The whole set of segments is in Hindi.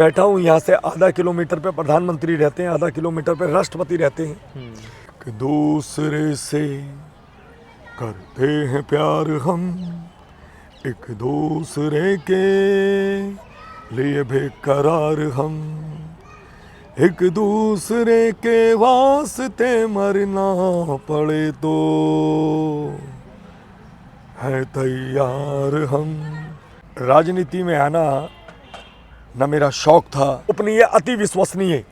बैठा हूँ यहाँ से आधा किलोमीटर पे प्रधानमंत्री रहते हैं, आधा किलोमीटर पे राष्ट्रपति रहते हैं। कि दूसरे से करते हैं प्यार हम, एक दूसरे के लिए बेकरार हम, एक दूसरे के वास्ते मरना पड़े तो है तैयार हम। राजनीति में आना न मेरा शौक था, गोपनीय, अति विश्वसनीय,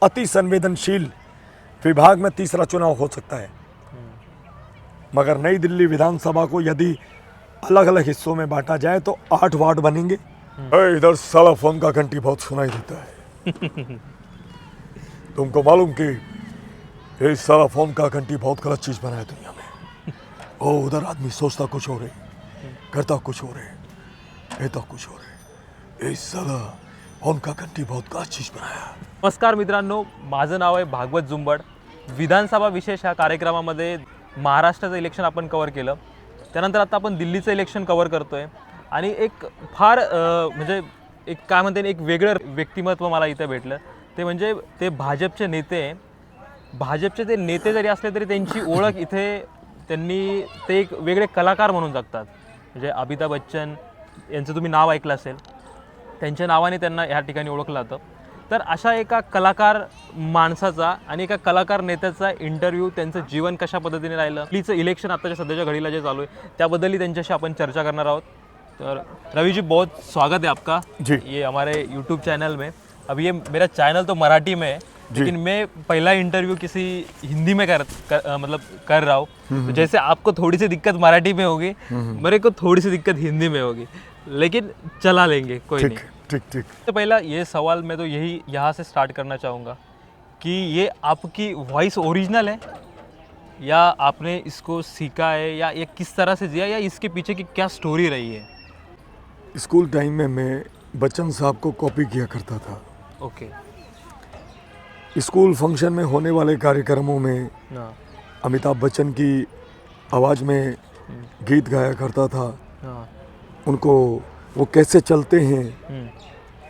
अति संवेदनशील विभाग में तीसरा चुनाव हो सकता है। मगर नई दिल्ली विधानसभा को यदि अलग अलग हिस्सों में बांटा जाए तो 8 वार्ड बनेंगे। इधर साला फोन का घंटी बहुत सुनाई देता है। तुमको मालूम कि ये साला फोन का घंटी बहुत गलत चीज बना है दुनिया में। ओ उधर आदमी सोचता कुछ हो रहे, करता कुछ हो रहे, कहता कुछ हो रहे। ये साला फोन का घंटी बहुत गलत चीज बनाया। नमस्कार मित्रांनो, माझं नाव आहे भागवत जुंबड। विधानसभा विशेष ह्या कार्यक्रमामध्ये महाराष्ट्राचं इलेक्शन आपण कव्हर केलं, त्यानंतर आता आपण दिल्लीचं इलेक्शन कव्हर करतोय आणि एक फार म्हणजे एक काय म्हणते एक वेगळं व्यक्तिमत्व मला इथे भेटलं। ते म्हणजे ते भाजपचे नेते, भाजपचे ते नेते जरी असले तरी त्यांची ओळख इथे त्यांनी ते एक वेगळे कलाकार म्हणून जगतात। म्हणजे अमिताभ बच्चन यांचं तुम्ही नाव ऐकलं असेल, त्यांच्या नावाने त्यांना ह्या ठिकाणी ओळखलं जातं। तर अशा एका कलाकार माणसाचा आणि एका कलाकार नेत्याचा इंटरव्ह्यू, त्यांचं जीवन कशा पद्धतीने राहिलं, दिल्लीचं इलेक्शन आताच्या सध्याच्या घडीला जे चालू आहे त्याबद्दलही त्यांच्याशी आपण चर्चा करणार आहोत। तो रवि जी, बहुत स्वागत है आपका जी। ये हमारे यूट्यूब चैनल में। अब ये मेरा चैनल तो मराठी में है, लेकिन मैं पहला इंटरव्यू किसी हिंदी में कर रहा हूँ। तो जैसे आपको थोड़ी सी दिक्कत मराठी में होगी, मेरे को थोड़ी सी दिक्कत हिंदी में होगी, लेकिन चला लेंगे, कोई नहीं। ठीक। तो पहला ये सवाल मैं तो यही यहाँ से स्टार्ट करना चाहूँगा कि ये आपकी वॉइस ओरिजिनल है या आपने इसको सीखा है, या ये किस तरह से जिया, या इसके पीछे की क्या स्टोरी रही है? स्कूल टाइम में मैं बच्चन साहब को कॉपी किया करता था। ओके। स्कूल फंक्शन में होने वाले कार्यक्रमों में हाँ अमिताभ बच्चन की आवाज़ में गीत गाया करता था। हाँ। उनको वो कैसे चलते हैं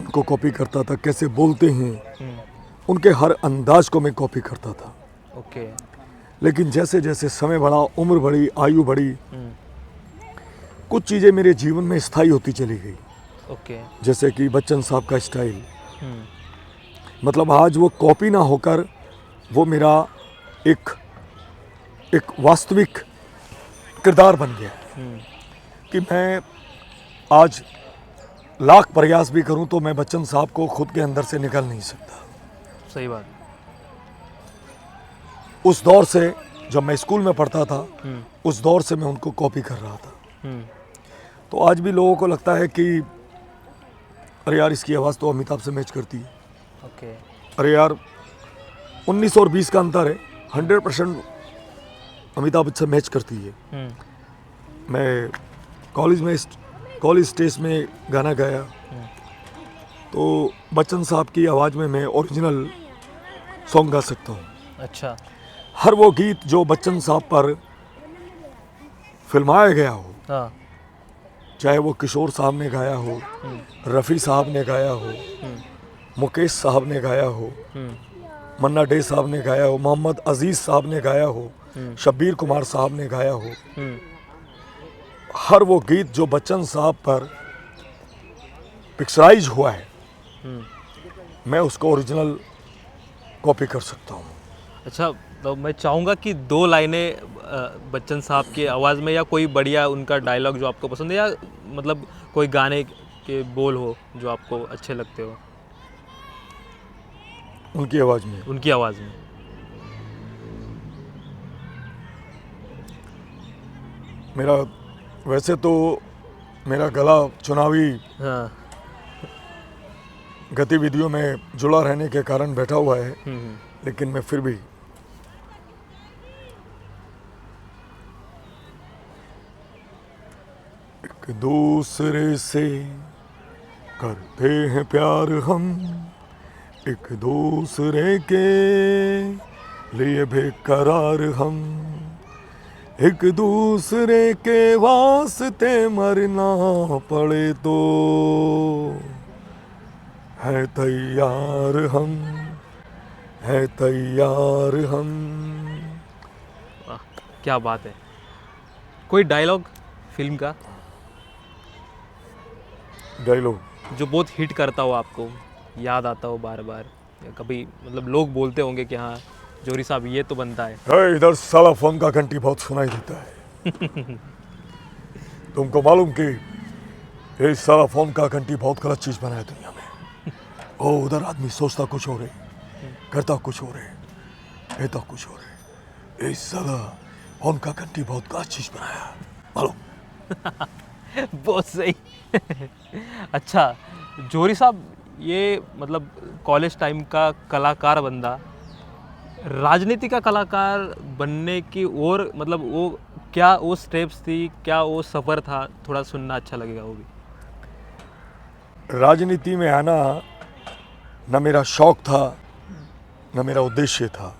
उनको कॉपी करता था, कैसे बोलते हैं उनके हर अंदाज को मैं कॉपी करता था। ओके। लेकिन जैसे जैसे समय बढ़ा, उम्र बढ़ी, आयु बढ़ी, कुछ चीज़ें मेरे जीवन में स्थायी होती चली गई। ओके। जैसे कि बच्चन साहब का स्टाइल, मतलब आज वो कॉपी ना होकर वो मेरा एक वास्तविक किरदार बन गया कि मैं आज लाख प्रयास भी करूं तो मैं बच्चन साहब को खुद के अंदर से निकाल नहीं सकता। सही बात। उस दौर से जब मैं स्कूल में पढ़ता था, उस दौर से मैं उनको कॉपी कर रहा था। तो आज भी लोगों को लगता है कि अरे यार इसकी आवाज़ तो अमिताभ से मैच करती है। ओके। अरे यार 19 और 20 का अंतर है, 100% अमिताभ से मैच करती है। मैं कॉलेज स्टेज में गाना गाया तो बच्चन साहब की आवाज़ में मैं ओरिजिनल सॉन्ग गा सकता हूँ। अच्छा। हर वो गीत जो बच्चन साहब पर फिल्माया गया हो, हाँ। चाहे वो किशोर साहब ने गाया हो, रफ़ी साहब ने गाया हो, मुकेश साहब ने गाया हो, मन्ना डे साहब ने गाया हो, मोहम्मद अजीज़ साहब ने गाया हो, शब्बीर कुमार साहब ने गाया हो, हर वो गीत जो बच्चन साहब पर पिक्चराइज हुआ है, मैं उसको ओरिजिनल कॉपी कर सकता हूँ। अच्छा, तो मैं चाहूँगा कि 2 लाइनें बच्चन साहब की आवाज़ में, या कोई बढ़िया उनका डायलॉग जो आपको पसंद है, या मतलब कोई गाने के बोल हो जो आपको अच्छे लगते हो उनकी आवाज़ में। उनकी आवाज़ में। वैसे तो मेरा गला चुनावी हाँ। गतिविधियों में जुड़ा रहने के कारण बैठा हुआ है, लेकिन मैं फिर भी एक दूसरे से करते हैं प्यार हम, एक दूसरे के लिए बेकरार हम, एक दूसरे के वास्ते मरना पड़े तो है तैयार हम, है तैयार हम। वाह, क्या बात है। कोई डायलॉग फिल्म का डायलॉग जो बहुत हिट करता हो, आपको याद आता हो बार बार, या कभी मतलब लोग बोलते होंगे कि हाँ जौहरी साहब ये तो बनता है। है, इधर साला फोन का घंटी बहुत सुनाई देता है। तुमको मालूम कि ये साला फोन का घंटी बहुत गलत चीज बना है दुनिया में। ओ उधर आदमी सोचता कुछ हो रहे, करता कुछ हो रहे, कहता कुछ हो रहे। ये साला फोन का घंटी बहुत गलत चीज बनाया मालूम। बहुत सही। अच्छा, जौहरी साहब ये मतलब कॉलेज टाइम का कलाकार बंदा राजनीति का कलाकार बनने की ओर, मतलब वो क्या वो स्टेप्स थी, क्या वो सफ़र था, थोड़ा सुनना अच्छा लगेगा वो भी। राजनीति में आना न मेरा शौक था न मेरा उद्देश्य था।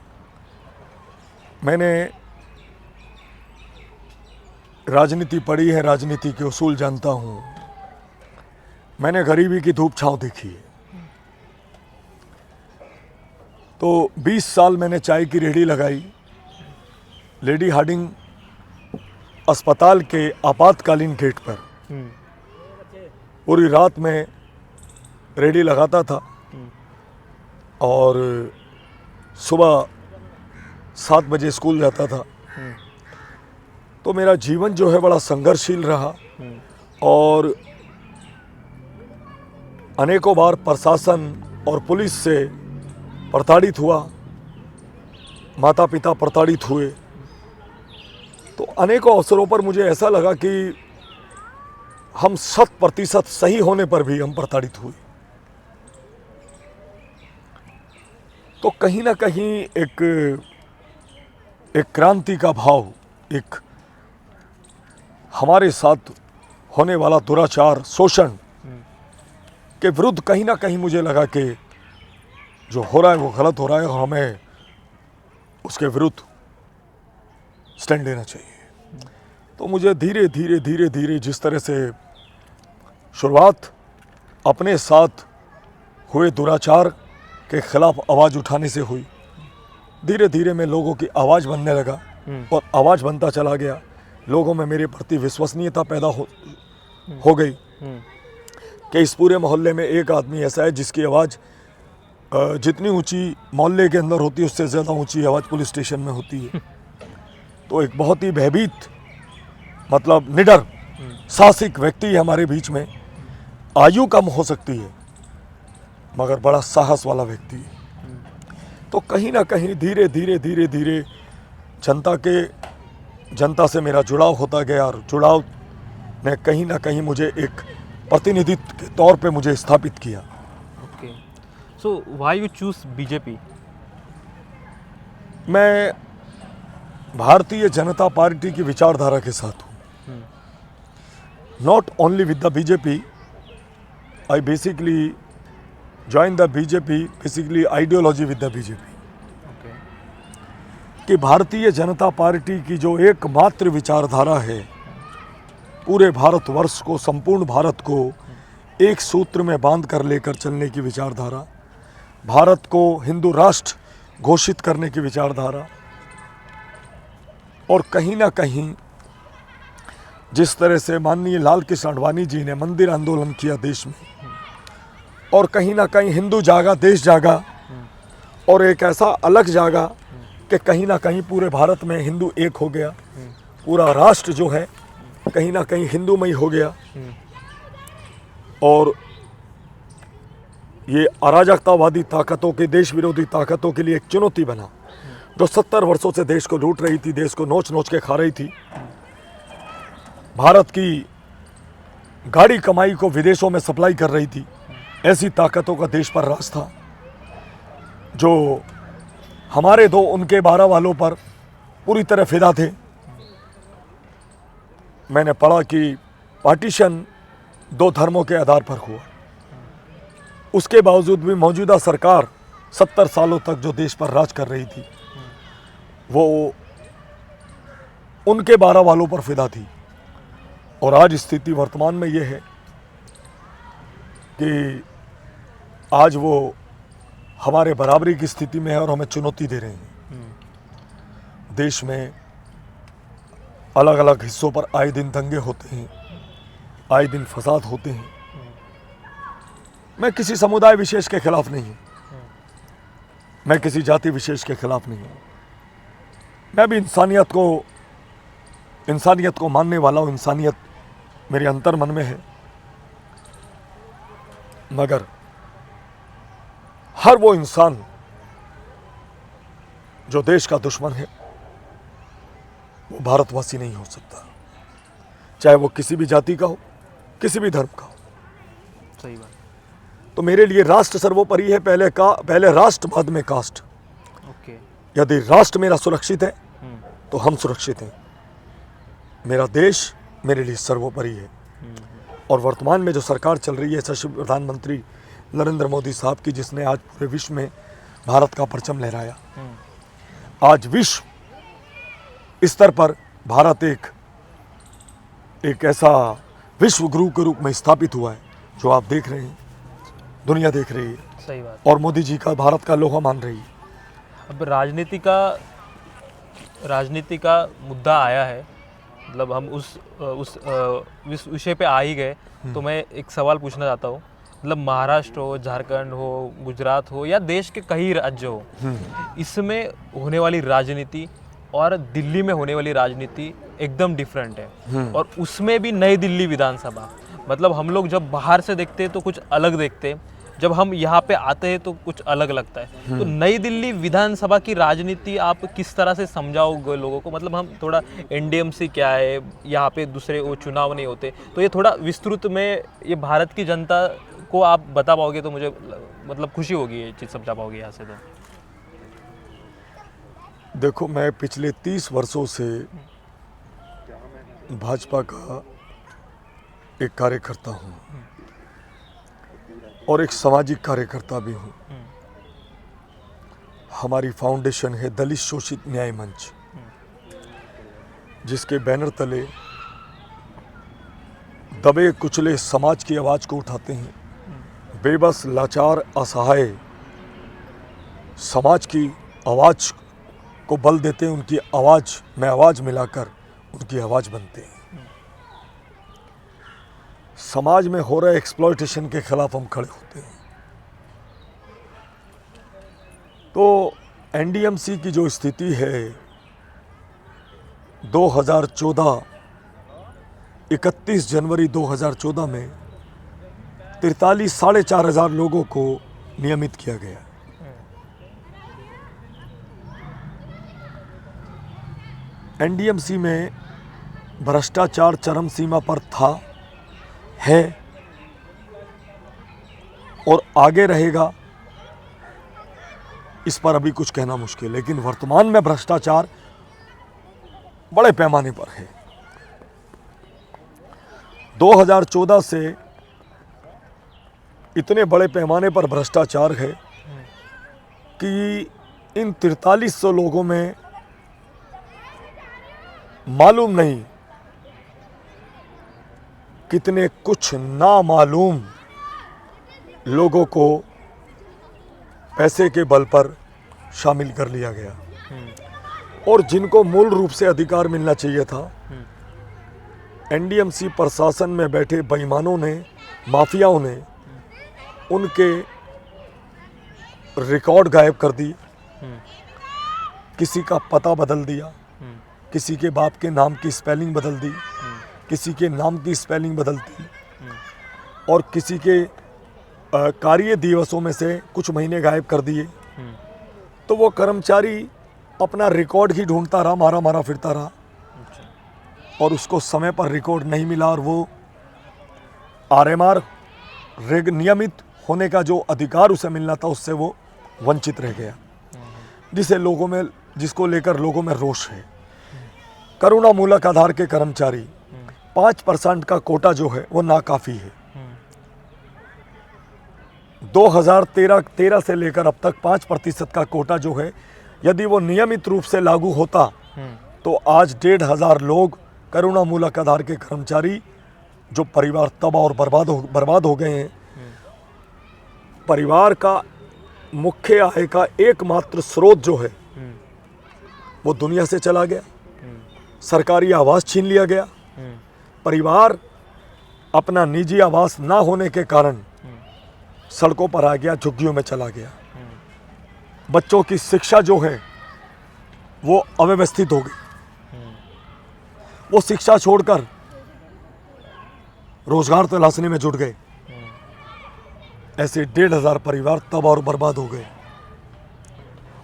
मैंने राजनीति पढ़ी है, राजनीति के उसूल जानता हूँ। मैंने गरीबी की धूप छांव देखी है। तो 20 साल मैंने चाय की रेहड़ी लगाई। लेडी हार्डिंग अस्पताल के आपातकालीन गेट पर पूरी रात में रेहड़ी लगाता था और सुबह 7 बजे स्कूल जाता था। तो मेरा जीवन जो है बड़ा संघर्षशील रहा और अनेकों बार प्रशासन और पुलिस से प्रताड़ित हुआ, माता पिता प्रताड़ित हुए। तो अनेकों अवसरों पर मुझे ऐसा लगा कि हम 100% सही होने पर भी हम प्रताड़ित हुए। तो कहीं ना कहीं एक क्रांति का भाव, एक हमारे साथ होने वाला दुराचार, शोषण के विरुद्ध कहीं ना कहीं मुझे लगा कि जो हो रहा है वो गलत हो रहा है और हमें उसके विरुद्ध स्टैंड लेना चाहिए। तो मुझे धीरे धीरे धीरे धीरे जिस तरह से शुरुआत अपने साथ हुए दुराचार के खिलाफ आवाज़ उठाने से हुई, धीरे धीरे मैं लोगों की आवाज़ बनने लगा और आवाज़ बनता चला गया। लोगों में मेरे प्रति विश्वसनीयता पैदा हो गई कि इस पूरे मोहल्ले में एक आदमी ऐसा है जिसकी आवाज़ जितनी ऊंची मोहल्ले के अंदर होती है उससे ज़्यादा ऊंची आवाज़ पुलिस स्टेशन में होती है। तो एक बहुत ही भयभीत, मतलब निडर, साहसिक व्यक्ति है हमारे बीच में। आयु कम हो सकती है मगर बड़ा साहस वाला व्यक्ति है। तो कहीं ना कहीं धीरे धीरे धीरे धीरे जनता से मेरा जुड़ाव होता गया और जुड़ाव ने कहीं ना कहीं मुझे एक प्रतिनिधित्व के तौर पे मुझे स्थापित किया। Okay, so why you choose BJP? मैं भारतीय जनता पार्टी की विचारधारा के साथ हूँ। Not only with the BJP, I basically join the BJP, basically ideology with the BJP. कि भारतीय जनता पार्टी की जो एकमात्र विचारधारा है, पूरे भारतवर्ष को, संपूर्ण भारत को एक सूत्र में बांध कर लेकर चलने की विचारधारा, भारत को हिंदू राष्ट्र घोषित करने की विचारधारा, और कहीं ना कहीं जिस तरह से माननीय लाल कृष्ण आडवाणी जी ने मंदिर आंदोलन किया देश में, और कहीं ना कहीं हिंदू जागा, देश जागा, और एक ऐसा अलग जागा कि कहीं ना कहीं पूरे भारत में हिंदू एक हो गया, पूरा राष्ट्र जो है कहीं ना कहीं हिंदूमय हो गया। और ये अराजकतावादी ताकतों के, देश विरोधी ताकतों के लिए एक चुनौती बना, जो 70 वर्षों से देश को लूट रही थी, देश को नोच नोच के खा रही थी। भारत की गाड़ी कमाई को विदेशों में सप्लाई कर रही थी। ऐसी ताकतों का देश पर राज था जो हमारे 2 उनके 12 वालों पर पूरी तरह फिदा थे। मैंने पढ़ा कि पार्टीशन 2 धर्मों के आधार पर हुआ, उसके बावजूद भी मौजूदा सरकार 70 सालों तक जो देश पर राज कर रही थी वो उनके 12 वालों पर फिदा थी। और आज स्थिति वर्तमान में ये है कि आज वो हमारे बराबरी की स्थिति में है और हमें चुनौती दे रहे हैं। देश में अलग अलग हिस्सों पर आए दिन दंगे होते हैं, आए दिन फसाद होते हैं। मैं किसी समुदाय विशेष के खिलाफ नहीं हूँ, मैं किसी जाति विशेष के खिलाफ नहीं हूँ। मैं भी इंसानियत को मानने वाला हूँ, इंसानियत मेरे अंतर मन में है। मगर हर वो इंसान जो देश का दुश्मन है वो भारतवासी नहीं हो सकता, चाहे वो किसी भी जाति का हो, किसी भी धर्म का हो। सही बात। तो मेरे लिए राष्ट्र सर्वोपरि है, पहले राष्ट्र बाद में कास्ट। ओके। यदि राष्ट्र मेरा सुरक्षित है तो हम सुरक्षित हैं। मेरा देश मेरे लिए सर्वोपरि है। और वर्तमान में जो सरकार चल रही है यशस्वी प्रधानमंत्री नरेंद्र मोदी साहब की, जिसने आज पूरे विश्व में भारत का परचम लहराया, आज विश्व स्तर पर भारत एक ऐसा विश्व गुरु के रूप में स्थापित हुआ है जो आप देख रहे हैं, दुनिया देख रही है। सही बात। और मोदी जी का भारत का लोहा मान रही है। अब राजनीति का मुद्दा आया है, मतलब हम उस विषय पे आ ही गए, तो मैं एक सवाल पूछना चाहता हूँ। मतलब महाराष्ट्र हो, झारखंड हो, गुजरात हो या देश के कई राज्य हो, इसमें होने वाली राजनीति और दिल्ली में होने वाली राजनीति एकदम डिफरेंट है। और उसमें भी नई दिल्ली विधानसभा, मतलब हम लोग जब बाहर से देखते हैं तो कुछ अलग देखते हैं, जब हम यहाँ पे आते हैं तो कुछ अलग लगता है। तो नई दिल्ली विधानसभा की राजनीति आप किस तरह से समझाओगे लोगों को? मतलब हम थोड़ा एनडीएमसी क्या है, यहाँ पे दूसरे वो चुनाव नहीं होते, तो ये थोड़ा विस्तृत में ये भारत की जनता को आप बता पाओगे तो मुझे मतलब खुशी होगी, ये चीज़ समझा पाओगे यहाँ से। तो देखो, मैं पिछले 30 वर्षों से भाजपा का एक कार्यकर्ता हूँ और एक सामाजिक कार्यकर्ता भी हूँ। हमारी फाउंडेशन है दलित शोषित न्याय मंच, जिसके बैनर तले दबे कुचले समाज की आवाज़ को उठाते हैं। बेबस, लाचार, असहाय समाज की आवाज़ को बल देते हैं, उनकी आवाज़ में आवाज़ मिलाकर उनकी आवाज़ बनते हैं। समाज में हो रहे एक्सप्लॉयटेशन के खिलाफ हम खड़े होते हैं। तो एनडीएमसी की जो स्थिति है 2014 31 जनवरी 2014 में 43,500 लोगों को नियमित किया गया। एनडीएमसी में भ्रष्टाचार चरम सीमा पर था, है और आगे रहेगा, इस पर अभी कुछ कहना मुश्किल। लेकिन वर्तमान में भ्रष्टाचार बड़े पैमाने पर है। 2014 से इतने बड़े पैमाने पर भ्रष्टाचार है कि इन 4300 लोगों में मालूम नहीं कितने कुछ नामालूम लोगों को पैसे के बल पर शामिल कर लिया गया और जिनको मूल रूप से अधिकार मिलना चाहिए था, एनडीएमसी प्रशासन में बैठे बेईमानों ने, माफियाओं ने उनके रिकॉर्ड गायब कर दी, किसी का पता बदल दिया, किसी के बाप के नाम की स्पेलिंग बदल दी, किसी के नाम की स्पेलिंग बदल दी और किसी के कार्य दिवसों में से कुछ महीने गायब कर दिए। तो वो कर्मचारी अपना रिकॉर्ड ही ढूंढता रहा, मारा मारा फिरता रहा और उसको समय पर रिकॉर्ड नहीं मिला और वो आरएमआर नियमित होने का जो अधिकार उसे मिलना था उससे वो वंचित रह गया, जिसको लेकर लोगों में रोष है। करुणामूलक आधार के कर्मचारी 5% का कोटा जो है वो नाकाफी है। 2013 से लेकर अब तक 5% का कोटा जो है, यदि वो नियमित रूप से लागू होता तो आज 1,500 लोग करुणामूलक आधार के कर्मचारी जो परिवार तबाह और बर्बाद हो गए हैं, परिवार का मुख्य आय का एकमात्र स्रोत जो है वो दुनिया से चला गया। सरकारी आवास छीन लिया गया। परिवार अपना निजी आवास ना होने के कारण सड़कों पर आ गया, झुग्गियों में चला गया। बच्चों की शिक्षा जो है वो अव्यवस्थित हो गई। वो शिक्षा छोड़कर रोजगार तलाशने में जुट गए। ऐसे 1,500 परिवार तब और बर्बाद हो गए।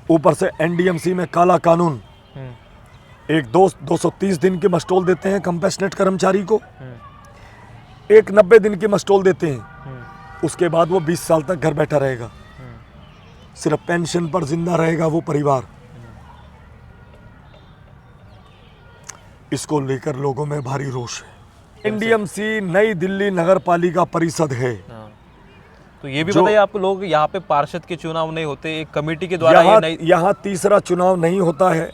ऊपर से एनडीएमसी में काला कानून, एक दोस्त 230 दिन की मस्टोल देते हैं कंपैशनेट कर्मचारी को, एक 90 दिन की मस्टोल देते हैं। उसके बाद वो 20 साल तक घर बैठा रहेगा, सिर्फ पेंशन पर जिंदा रहेगा वो परिवार। इसको लेकर लोगों में भारी रोष है। एनडीएमसी नई दिल्ली नगर पालिका परिषद है। तो ये भी बताइए, आप लोग यहाँ पे पार्षद के चुनाव नहीं होते, एक कमेटी के द्वारा यहाँ तीसरा चुनाव नहीं होता है।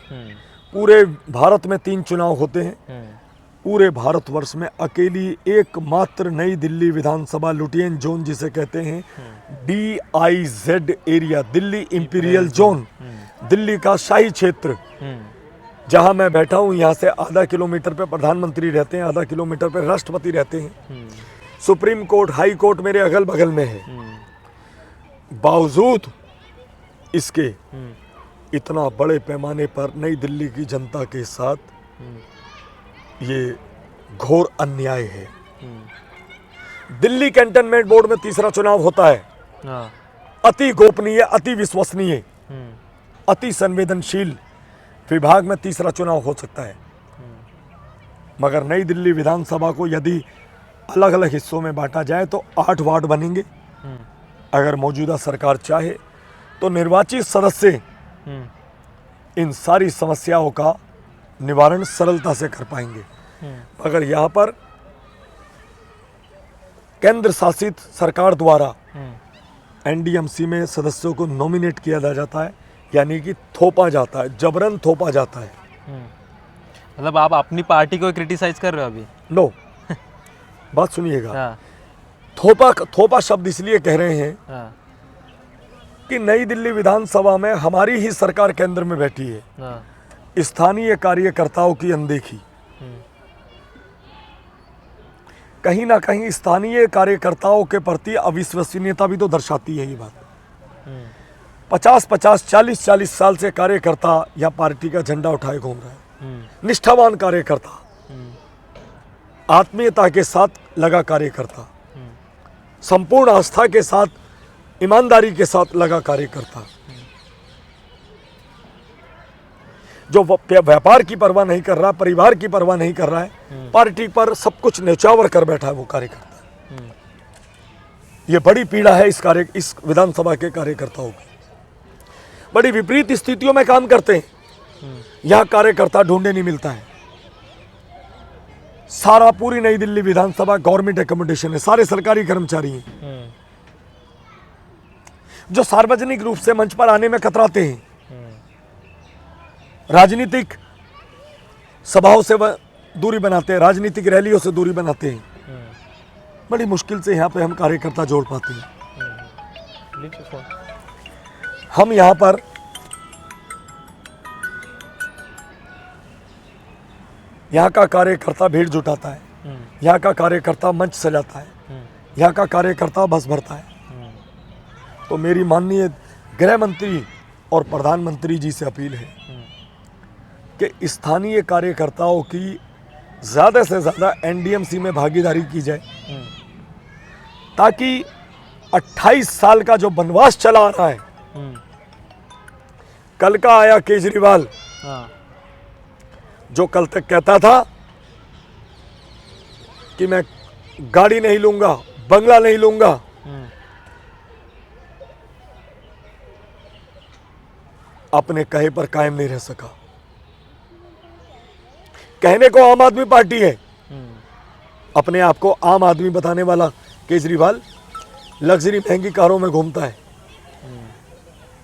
पूरे भारत में 3 चुनाव होते हैं। पूरे भारतवर्ष में अकेली एकमात्र नई दिल्ली विधानसभा लुटियन जोन जिसे कहते हैं DIZ area, Delhi imperial zone, Delhi का शाही क्षेत्र, जहां मैं बैठा हूं यहाँ से आधा किलोमीटर पे प्रधानमंत्री रहते हैं, आधा किलोमीटर पे राष्ट्रपति रहते हैं। सुप्रीम कोर्ट, हाई कोर्ट मेरे अगल बगल में है। बावजूद इसके इतना बड़े पैमाने पर नई दिल्ली की जनता के साथ ये घोर अन्याय है। दिल्ली कैंटनमेंट बोर्ड में तीसरा चुनाव होता है। अति गोपनीय, अति विश्वसनीय, अति संवेदनशील विभाग में तीसरा चुनाव हो सकता है। मगर नई दिल्ली विधानसभा को यदि अलग अलग हिस्सों में बांटा जाए तो 8 वार्ड बनेंगे। अगर मौजूदा सरकार चाहे तो निर्वाचित सदस्य इन सारी समस्याओं का निवारण सरलता से कर पाएंगे। मगर यहाँ पर केंद्र शासित सरकार द्वारा एनडीएमसी में सदस्यों को नॉमिनेट किया जाता है, यानी कि थोपा जाता है, जबरन थोपा जाता है। मतलब आप अपनी पार्टी को क्रिटिसाइज कर रहे हो अभी? नो, बात सुनिएगा। थोपा शब्द इसलिए कह रहे हैं कि नई दिल्ली विधानसभा में हमारी ही सरकार केंद्र में बैठी है। स्थानीय कार्यकर्ताओं की अनदेखी, कहीं ना कहीं स्थानीय कार्यकर्ताओं के प्रति अविश्वसनीयता भी तो दर्शाती है ये बात। 50-50, 40-40 साल से कार्यकर्ता या पार्टी का झंडा उठाए घूम रहा है। निष्ठावान कार्यकर्ता, आत्मीयता के साथ लगा कार्यकर्ता, संपूर्ण आस्था के साथ, ईमानदारी के साथ लगा कार्यकर्ता, जो व्यापार की परवाह नहीं कर रहा, परिवार की परवाह नहीं कर रहा है, पार्टी पर सब कुछ न्यौछावर कर बैठा है वो कार्यकर्ता। ये बड़ी पीड़ा है इस विधानसभा के कार्यकर्ताओं की। बड़ी विपरीत स्थितियों में काम करते हैं। यहाँ कार्यकर्ता ढूंढे नहीं मिलता है। सारा पूरी नई दिल्ली विधानसभा गवर्नमेंट एकोमोडेशन है, सारे सरकारी कर्मचारी हैं जो सार्वजनिक रूप से मंच पर आने में कतराते हैं, राजनीतिक सभाओं से दूरी बनाते हैं, राजनीतिक रैलियों से दूरी बनाते हैं। बड़ी मुश्किल से यहाँ पे हम कार्यकर्ता जोड़ पाते हैं। हम यहाँ पर यहाँ का कार्यकर्ता भीड़ जुटाता है, यहाँ का कार्यकर्ता मंच सजाता है, यहाँ का कार्यकर्ता बस भरता है। तो मेरी माननीय गृह मंत्री और प्रधानमंत्री जी से अपील है कि स्थानीय कार्यकर्ताओं की ज़्यादा से ज़्यादा एनडीएमसी में भागीदारी की जाए, ताकि 28 साल का जो वनवास चला आ रहा है, कल का आया केजरीवाल जो कल तक कहता था कि मैं गाड़ी नहीं लूंगा, बंगला नहीं लूंगा, अपने कहे पर कायम नहीं रह सका। कहने को आम आदमी पार्टी है, अपने आप को आम आदमी बताने वाला केजरीवाल लग्जरी महंगी कारों में घूमता है।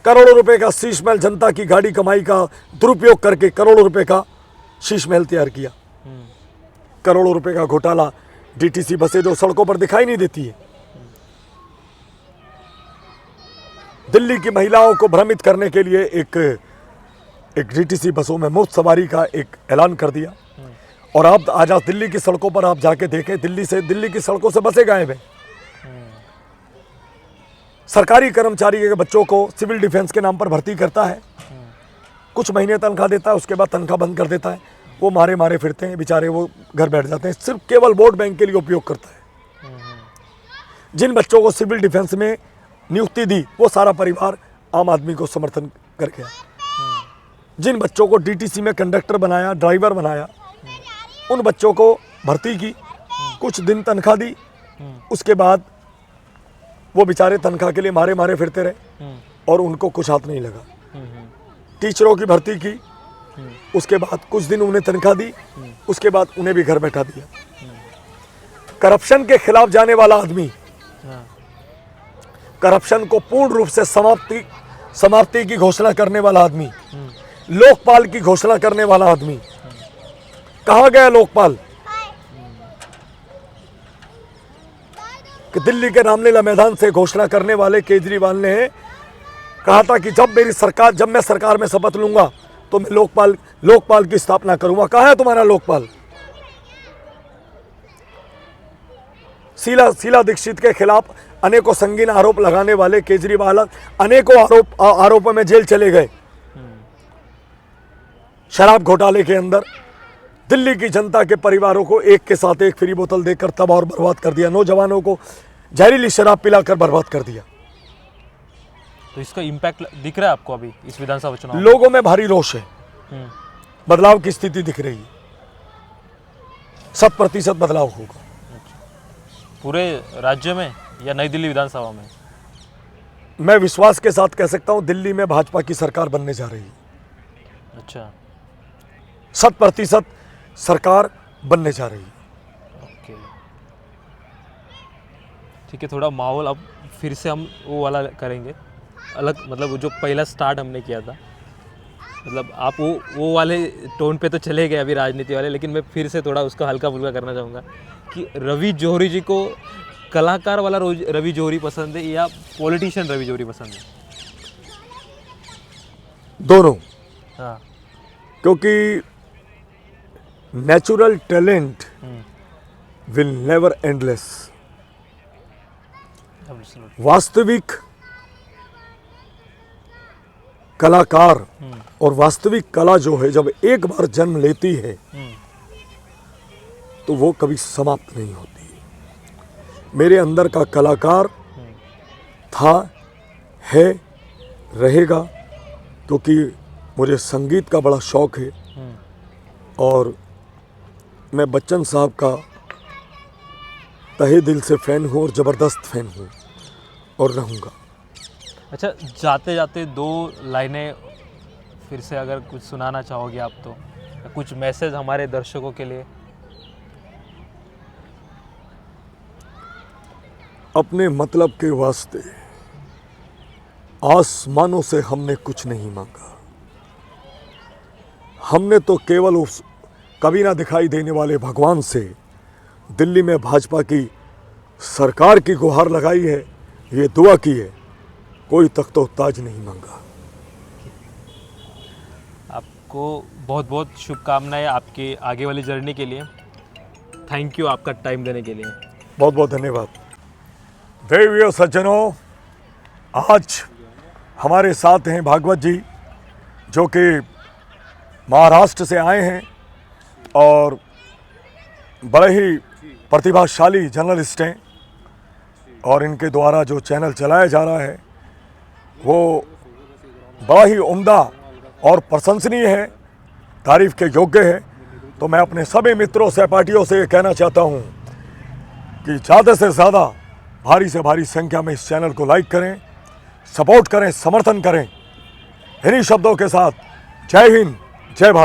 करोड़ों रुपए का शीश महल, जनता की गाड़ी कमाई का दुरुपयोग करके करोड़ों रुपए का शीश महल तैयार किया। करोड़ों रुपए का घोटाला, डीटीसी बसें जो सड़कों पर दिखाई नहीं देती है। दिल्ली की महिलाओं को भ्रमित करने के लिए एक डीटीसी बसों में मुफ्त सवारी का एक ऐलान कर दिया। और आप आज दिल्ली की सड़कों पर आप जाके देखें, दिल्ली की सड़कों से बसें गायब हैं। सरकारी कर्मचारी के बच्चों को सिविल डिफेंस के नाम पर भर्ती करता है, कुछ महीने तनख्वाह देता है, उसके बाद तनख्वाह बंद कर देता है। वो मारे मारे फिरते हैं बेचारे, वो घर बैठ जाते हैं, सिर्फ केवल वोट बैंक के लिए उपयोग करता है। जिन बच्चों को सिविल डिफेंस में नियुक्ति दी वो सारा परिवार आम आदमी को समर्थन कर गया। जिन बच्चों को डीटीसी में कंडक्टर बनाया, ड्राइवर बनाया, उन बच्चों को भर्ती की, कुछ दिन तनख्वाह दी, उसके बाद वो बेचारे तनख्वाह के लिए मारे मारे फिरते रहे और उनको कुछ हाथ नहीं लगा। टीचरों की भर्ती की, उसके बाद कुछ दिन उन्हें तनख्वाह दी, उसके बाद उन्हें भी घर बैठा दिया। करप्शन के खिलाफ जाने वाला आदमी, करप्शन को पूर्ण रूप से समाप्ति की घोषणा करने वाला आदमी, लोकपाल की घोषणा करने वाला आदमी, कहाँ गया लोकपाल? कि दिल्ली के रामलीला मैदान से घोषणा करने वाले केजरीवाल ने कहा था कि जब मैं सरकार में शपथ लूंगा तो मैं लोकपाल की स्थापना करूंगा। कहाँ है तुम्हारा लोकपाल? शीला दीक्षित के खिलाफ अनेकों संगीन आरोप लगाने वाले केजरीवाल अनेकों आरोपों में जेल चले गए। शराब घोटाले के अंदर दिल्ली की जनता के परिवारों को एक के साथ एक फ्री बोतल देकर तबाह और बर्बाद कर दिया, नौजवानों को जहरीली शराब पिलाकर बर्बाद कर दिया। तो इसका इम्पैक्ट दिख रहा है आपको अभी इस विधानसभा चुनाव में? लोगों में भारी रोष है, बदलाव की स्थिति दिख रही है, 100% बदलाव होगा। पूरे राज्य में या नई दिल्ली विधानसभा में? मैं विश्वास के साथ कह सकता हूं दिल्ली में भाजपा की सरकार बनने जा रही है। अच्छा, 100% सरकार बनने जा रही है। ओके, ठीक है। थोड़ा माहौल अब फिर से हम वो वाला करेंगे, अलग, मतलब जो पहला स्टार्ट हमने किया था, मतलब आप वो वाले टोन पे तो चले गए अभी राजनीति वाले, लेकिन मैं फिर से थोड़ा उसका हल्का फुल्का करना चाहूँगा कि रवि जौहरी जी को कलाकार वाला रवि जौहरी पसंद है या पॉलिटिशियन रवि जौहरी पसंद है? दोनों। हाँ, क्योंकि natural talent will never endless. वास्तविक कलाकार और वास्तविक कला जो है जब एक बार जन्म लेती है तो वो कभी समाप्त नहीं होती। मेरे अंदर का कलाकार था, है, रहेगा, क्योंकि मुझे संगीत का बड़ा शौक है और मैं बच्चन साहब का तहे दिल से फ़ैन हूँ और ज़बरदस्त फ़ैन हूँ और रहूँगा। अच्छा, जाते जाते 2 लाइनें फिर से अगर कुछ सुनाना चाहोगे आप तो, कुछ मैसेज हमारे दर्शकों के लिए? अपने मतलब के वास्ते आसमानों से हमने कुछ नहीं मांगा, हमने तो केवल उस कभी ना दिखाई देने वाले भगवान से दिल्ली में भाजपा की सरकार की गुहार लगाई है, ये दुआ की है, कोई तख्तो ताज नहीं मांगा। आपको बहुत बहुत शुभकामनाएं आपके आगे वाली जर्नी के लिए। थैंक यू आपका टाइम देने के लिए। बहुत बहुत धन्यवाद। देवियों सज्जनों, आज हमारे साथ हैं भागवत जी, जो कि महाराष्ट्र से आए हैं और बड़े ही प्रतिभाशाली जर्नलिस्ट हैं और इनके द्वारा जो चैनल चलाया जा रहा है वो बड़ा ही उम्दा और प्रशंसनीय है, तारीफ़ के योग्य है। तो मैं अपने सभी मित्रों सहपाठियों से ये कहना चाहता हूँ कि ज़्यादा से ज़्यादा, भारी से भारी संख्या में इस चैनल को लाइक करें, सपोर्ट करें, समर्थन करें। इन्हीं शब्दों के साथ जय हिंद, जय भारत।